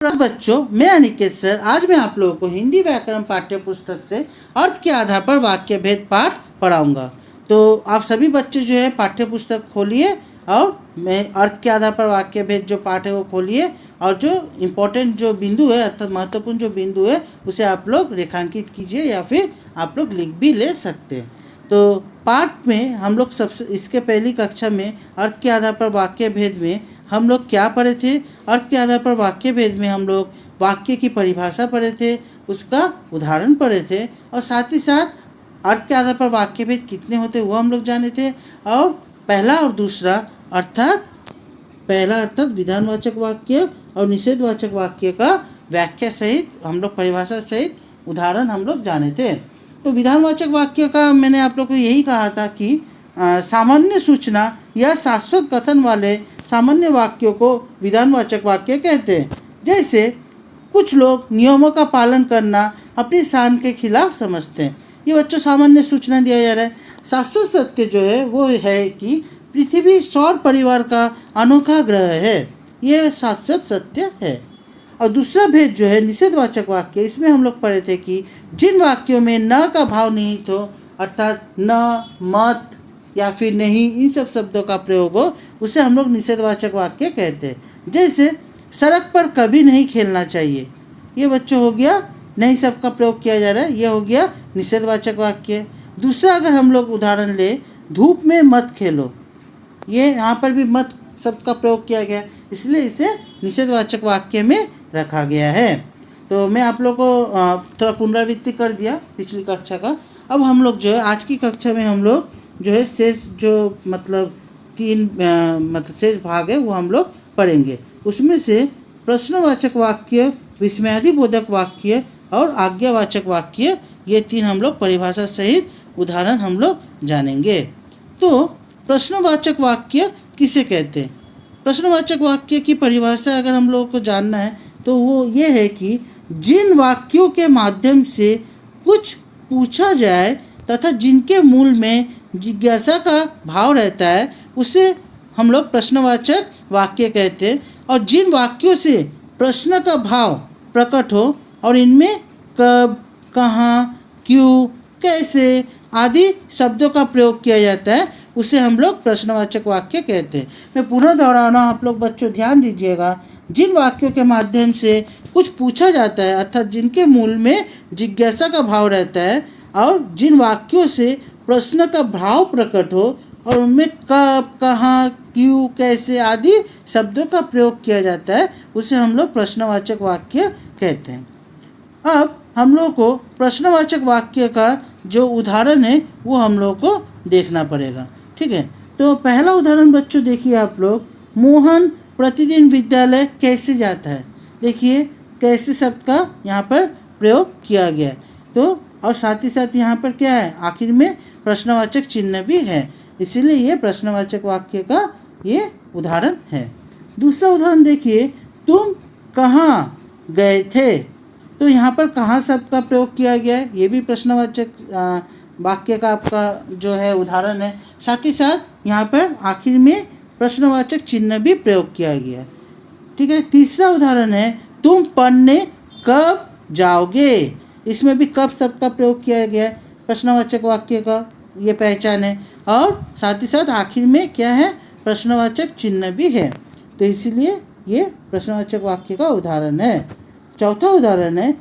बच्चों, मैं अनिकेत सर आज मैं आप लोगों को हिंदी व्याकरण पाठ्य पुस्तक से अर्थ के आधार पर वाक्य भेद पाठ पढ़ाऊंगा। तो आप सभी बच्चे जो है पाठ्य पुस्तक खोलिए और मैं अर्थ के आधार पर वाक्य भेद जो पाठ है वो खोलिए और जो इम्पोर्टेंट जो बिंदु है अर्थात महत्वपूर्ण जो बिंदु है उसे आप लोग रेखांकित कीजिए या फिर आप लोग लिख भी ले सकते हैं। तो पाठ में हम लोग सबसे इसके पहली कक्षा में अर्थ के आधार पर वाक्य भेद में हम लोग क्या पढ़े थे। अर्थ के आधार पर वाक्य भेद में हम लोग वाक्य की परिभाषा पढ़े थे, उसका उदाहरण पढ़े थे और साथ ही साथ अर्थ के आधार पर वाक्य भेद कितने होते वो हम लोग जाने थे। और पहला और दूसरा अर्थात विधानवाचक वाक्य और निषेधवाचक वाक्य का व्याख्या सहित हम लोग परिभाषा सहित उदाहरण हम लोग जाने थे। तो विधानवाचक वाक्य का मैंने आप लोग को यही कहा था कि सामान्य सूचना या शाश्वत कथन वाले सामान्य वाक्यों को विधानवाचक वाक्य कहते हैं। जैसे कुछ लोग नियमों का पालन करना अपनी शान के खिलाफ समझते हैं। ये बच्चों सामान्य सूचना दिया जा रहा है। शाश्वत सत्य जो है वो है कि पृथ्वी सौर परिवार का अनोखा ग्रह है, ये शाश्वत सत्य है। और दूसरा भेद जो है निषेधवाचक वाक्य, इसमें हम लोग पढ़े थे कि जिन वाक्यों में न का भाव निहित हो अर्थात न, मत या फिर नहीं, इन सब शब्दों का प्रयोग हो उसे हम लोग निषेधवाचक वाक्य कहते हैं। जैसे सड़क पर कभी नहीं खेलना चाहिए, ये बच्चों हो गया नहीं शब्द का प्रयोग किया जा रहा है, ये हो गया निषेधवाचक वाक्य। दूसरा अगर हम लोग उदाहरण ले धूप में मत खेलो, ये यहाँ पर भी मत शब्द का प्रयोग किया गया इसलिए इसे निषेधवाचक वाक्य में रखा गया है। तो मैं आप लोग को थोड़ा पुनरावृत्ति कर दिया पिछली कक्षा का। अब हम लोग जो है आज की कक्षा में हम लोग जो है शेष जो मतलब शेष भाग है वो हम लोग पढ़ेंगे। उसमें से प्रश्नवाचक वाक्य, विस्मयादिबोधक वाक्य और आज्ञावाचक वाक्य, ये तीन हम लोग परिभाषा सहित उदाहरण हम लोग जानेंगे। तो प्रश्नवाचक वाक्य किसे कहते हैं? प्रश्नवाचक वाक्य की परिभाषा अगर हम लोगों को जानना है तो वो ये है कि जिन वाक्यों के माध्यम से कुछ पूछा जाए तथा जिनके मूल में जिज्ञासा का भाव रहता है उसे हम लोग प्रश्नवाचक वाक्य कहते हैं। और जिन वाक्यों से प्रश्न का भाव प्रकट हो और इनमें कब, कहाँ, क्यों, कैसे आदि शब्दों का प्रयोग किया जाता है उसे हम लोग प्रश्नवाचक वाक्य कहते हैं। मैं पुनः दोहरा रहा हूँ, आप लोग बच्चों ध्यान दीजिएगा। जिन वाक्यों के माध्यम से कुछ पूछा जाता है अर्थात जिनके मूल में जिज्ञासा का भाव रहता है और जिन वाक्यों से प्रश्न का भाव प्रकट हो और उनमें कब, कहाँ, क्यों, कैसे आदि शब्दों का प्रयोग किया जाता है उसे हम लोग प्रश्नवाचक वाक्य कहते हैं। अब हम लोग को प्रश्नवाचक वाक्य का जो उदाहरण है वो हम लोग को देखना पड़ेगा, ठीक है। तो पहला उदाहरण बच्चों देखिए आप लोग, मोहन प्रतिदिन विद्यालय कैसे जाता है। देखिए कैसे शब्द का यहाँ पर प्रयोग किया गया है। तो और साथ ही साथ यहाँ पर क्या है, आखिर में प्रश्नवाचक चिन्ह भी है, इसीलिए ये प्रश्नवाचक वाक्य का ये उदाहरण है। दूसरा उदाहरण देखिए, तुम कहाँ गए थे। तो यहाँ पर कहाँ शब्द का प्रयोग किया गया है, ये भी प्रश्नवाचक वाक्य का आपका जो है उदाहरण है। साथ ही साथ यहाँ पर आखिर में प्रश्नवाचक चिन्ह भी प्रयोग किया गया है, ठीक है। तीसरा उदाहरण है, तुम पढ़ने कब जाओगे। इसमें भी कब शब्द का प्रयोग किया गया है, प्रश्नवाचक वाक्य का ये पहचान है। और साथ ही साथ आखिर में क्या है, प्रश्नवाचक चिन्ह भी है, तो इसीलिए ये प्रश्नवाचक वाक्य का उदाहरण है। चौथा उदाहरण है,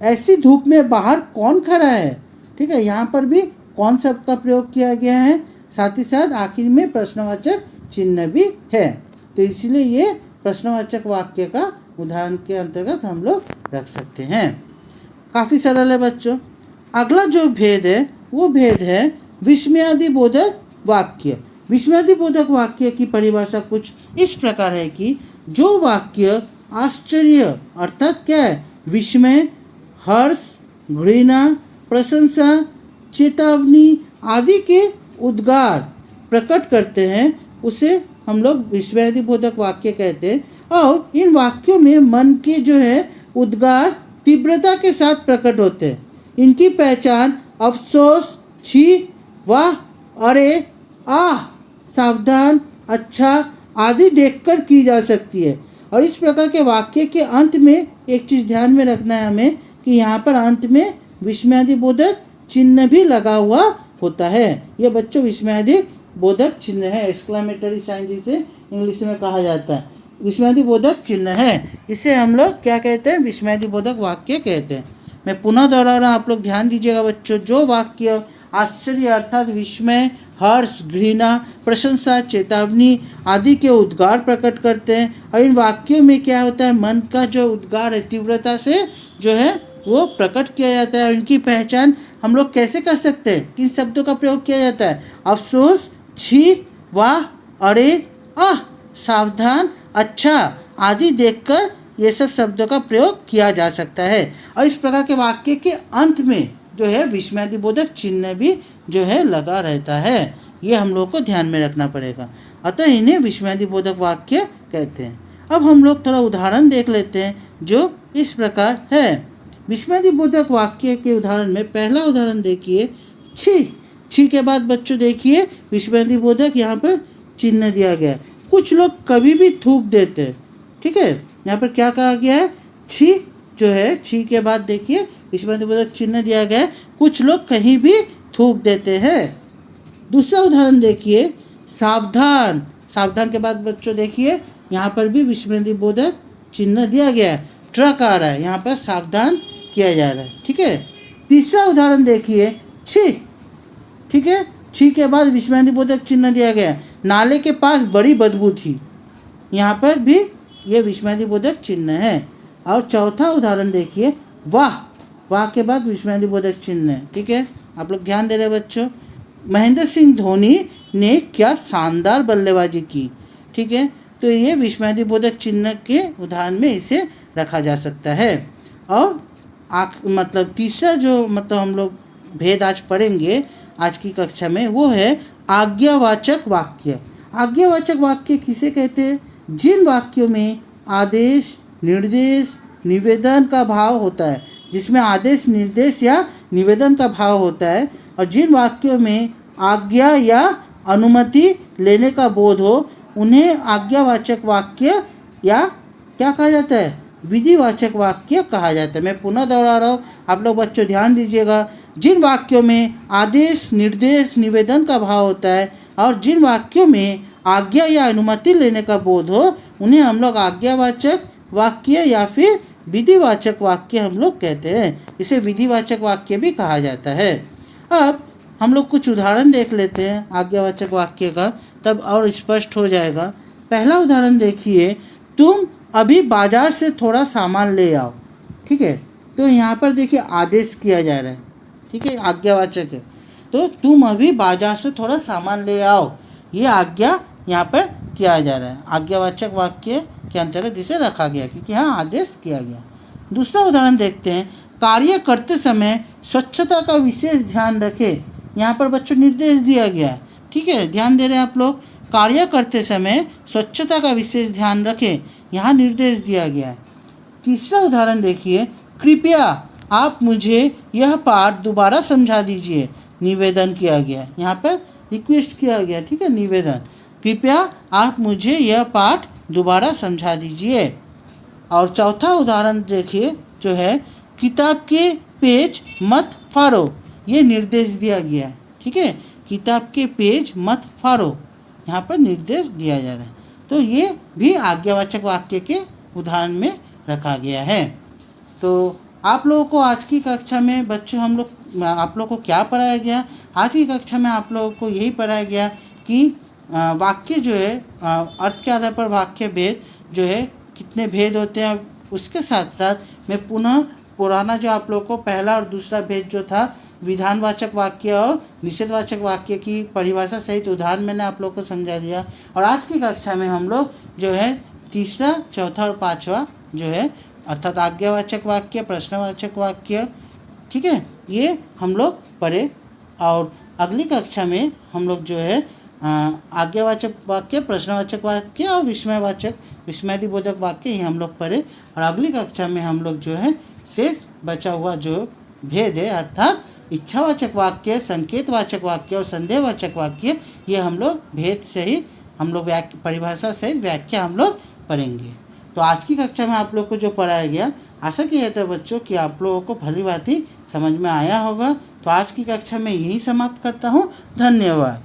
ऐसी धूप में बाहर कौन खड़ा है। ठीक है, यहाँ पर भी कौन शब्द का प्रयोग किया गया है, साथ ही साथ आखिर में प्रश्नवाचक चिन्ह भी है, तो इसीलिए ये प्रश्नवाचक वाक्य का उदाहरण के अंतर्गत हम लोग रख सकते हैं। काफ़ी सरल है बच्चों। अगला जो भेद है वो भेद है विस्मयादिबोधक वाक्य। विस्मयादिबोधक वाक्य की परिभाषा कुछ इस प्रकार है कि जो वाक्य आश्चर्य अर्थात क्या है, विस्मय, हर्ष, घृणा, प्रशंसा, चेतावनी आदि के उद्गार प्रकट करते हैं उसे हम लोग विस्मयादिबोधक वाक्य कहते हैं। और इन वाक्यों में मन के जो है उद्गार तीव्रता के साथ प्रकट होते हैं। इनकी पहचान अफसोस, छी, वाह, अरे, आह, सावधान, अच्छा आदि देखकर की जा सकती है। और इस प्रकार के वाक्य के अंत में एक चीज़ ध्यान में रखना है हमें कि यहाँ पर अंत में विस्मयादि बोधक चिन्ह भी लगा हुआ होता है। यह बच्चों विस्मयादि बोधक चिन्ह है, एक्सक्लेमेटरी साइन जिसे इंग्लिश में कहा जाता है, विस्मयादि बोधक चिन्ह है। इसे हम लोग क्या कहते हैं? विस्मयादि बोधक वाक्य कहते हैं। मैं पुनः दोहरा रहा हूँ, आप लोग ध्यान दीजिएगा बच्चों। जो वाक्य आश्चर्य अर्थात विस्मय, हर्ष, घृणा, प्रशंसा, चेतावनी आदि के उद्गार प्रकट करते हैं, और इन वाक्यों में क्या होता है? मन का जो उद्गार है तीव्रता से जो है वो प्रकट किया जाता है। और इनकी पहचान हम लोग कैसे कर सकते हैं? किन शब्दों का प्रयोग किया जाता है? अफसोस, छी, वाह, अरे, आह, सावधान, अच्छा आदि देखकर ये सब शब्दों का प्रयोग किया जा सकता है। और इस प्रकार के वाक्य के अंत में जो है विस्मयादि बोधक चिन्ह भी जो है लगा रहता है। ये हम लोग को ध्यान में रखना पड़ेगा, अतः इन्हें विस्मयादि बोधक वाक्य कहते हैं। अब हम लोग थोड़ा उदाहरण देख लेते हैं जो इस प्रकार है। विस्मयादि बोधक वाक्य के उदाहरण में पहला उदाहरण देखिए, छी। छी के बाद बच्चों देखिए विस्मयादि बोधक यहाँ पर चिन्ह दिया गया है। कुछ लोग कभी भी थूक देते हैं, ठीक है। यहाँ पर क्या कहा गया है? छी जो है, छी के बाद देखिए विस्मयादि बोधक चिन्ह दिया गया है। कुछ लोग कहीं भी थूक देते हैं। दूसरा उदाहरण देखिए, सावधान। सावधान के बाद बच्चों देखिए यहाँ पर भी विस्मयादि बोधक चिन्ह दिया गया है। ट्रक आ रहा है, यहाँ पर सावधान किया जा रहा है, ठीक है। तीसरा उदाहरण देखिए, छी, ठीक है। छी के बाद विस्मयादि बोधक चिन्ह दिया गया है। नाले के पास बड़ी बदबू थी, यहाँ पर भी ये विस्मयादि बोधक चिन्ह है। और चौथा उदाहरण देखिए, वाह। वाह के बाद विस्मयादि बोधक चिन्ह है, ठीक है। आप लोग ध्यान दे रहे हैं बच्चों। महेंद्र सिंह धोनी ने क्या शानदार बल्लेबाजी की, ठीक है। तो ये विस्मयादि बोधक चिन्ह के उदाहरण में इसे रखा जा सकता है। और मतलब तीसरा जो मतलब हम लोग भेद आज पढ़ेंगे आज की कक्षा में, वो है आज्ञावाचक वाक्य। आज्ञावाचक वाक्य किसे कहते हैं? जिन वाक्यों में आदेश, निर्देश, निवेदन का भाव होता है, जिसमें आदेश, निर्देश या निवेदन का भाव होता है, और जिन वाक्यों में आज्ञा या अनुमति लेने का बोध हो, उन्हें आज्ञावाचक वाक्य या क्या कहा जाता है? विधिवाचक वाक्य कहा जाता है। मैं पुनः दोहरा रहा हूँ, आप लोग बच्चों ध्यान दीजिएगा। जिन वाक्यों में आदेश, निर्देश, निवेदन का भाव होता है, और जिन वाक्यों में आज्ञा या अनुमति लेने का बोध हो, उन्हें हम लोग आज्ञावाचक वाक्य या फिर विधिवाचक वाक्य हम लोग कहते हैं। इसे विधिवाचक वाक्य भी कहा जाता है। अब हम लोग कुछ उदाहरण देख लेते हैं आज्ञावाचक वाक्य का, तब और स्पष्ट हो जाएगा। पहला उदाहरण देखिए, तुम अभी बाजार से थोड़ा सामान ले आओ, ठीक है। तो यहाँ पर देखिए आदेश किया जा रहा है, ठीक है, आज्ञावाचक है। तो तुम अभी बाजार से थोड़ा सामान ले आओ, ये आज्ञा यहाँ पर किया जा रहा है। आज्ञावाचक वाक्य के अंतर्गत इसे रखा गया क्योंकि यहाँ आदेश किया गया। दूसरा उदाहरण देखते हैं, कार्य करते समय स्वच्छता का विशेष ध्यान रखें। यहाँ पर बच्चों निर्देश दिया गया है, ठीक है, ध्यान दे रहे हैं आप लोग। कार्य करते समय स्वच्छता का विशेष ध्यान रखें, यहाँ निर्देश दिया गया है। तीसरा उदाहरण देखिए, कृपया आप मुझे यह पाठ दोबारा समझा दीजिए, निवेदन किया गया। यहाँ पर रिक्वेस्ट किया गया, ठीक है, निवेदन। कृपया आप मुझे यह पाठ दोबारा समझा दीजिए। और चौथा उदाहरण देखिए जो है, किताब के पेज मत फाड़ो, ये निर्देश दिया गया है, ठीक है। किताब के पेज मत फाड़ो, यहाँ पर निर्देश दिया जा रहा है। तो ये भी आज्ञावाचक वाक्य के उदाहरण में रखा गया है। तो आप लोगों को आज की कक्षा में बच्चों आप लोगों को क्या पढ़ाया गया? आज की कक्षा में आप लोगों को यही पढ़ाया गया कि वाक्य जो है अर्थ के आधार पर वाक्य भेद जो है कितने भेद होते हैं। उसके साथ साथ मैं पुनः पुराना जो आप लोगों को पहला और दूसरा भेद जो था विधानवाचक वाक्य और निषेधवाचक वाक्य की परिभाषा सहित उदाहरण मैंने आप लोगों को समझा दिया। और आज की कक्षा में हम लोग जो है तीसरा, चौथा और पांचवा जो है अर्थात आज्ञावाचक वाक्य, प्रश्नवाचक वाक्य, ठीक है, ये हम लोग पढ़े। और अगली कक्षा में हम लोग जो है आज्ञावाचक वाक्य, प्रश्नवाचक वाक्य और विस्मयादि बोधक वाक्य ये हम लोग पढ़े। और अगली कक्षा में हम लोग जो है शेष बचा हुआ जो भेद है अर्थात इच्छावाचक वाक्य, संकेतवाचक वाक्य और संदेहवाचक वाक्य, ये हम लोग भेद सहित हम लोग परिभाषा सहित व्याख्या हम लोग पढ़ेंगे। तो आज की कक्षा में आप लोग को जो पढ़ाया गया, आशा किया जाता है बच्चों कि आप लोगों को भली भांति समझ में आया होगा। तो आज की कक्षा में यही समाप्त करता हूँ। धन्यवाद।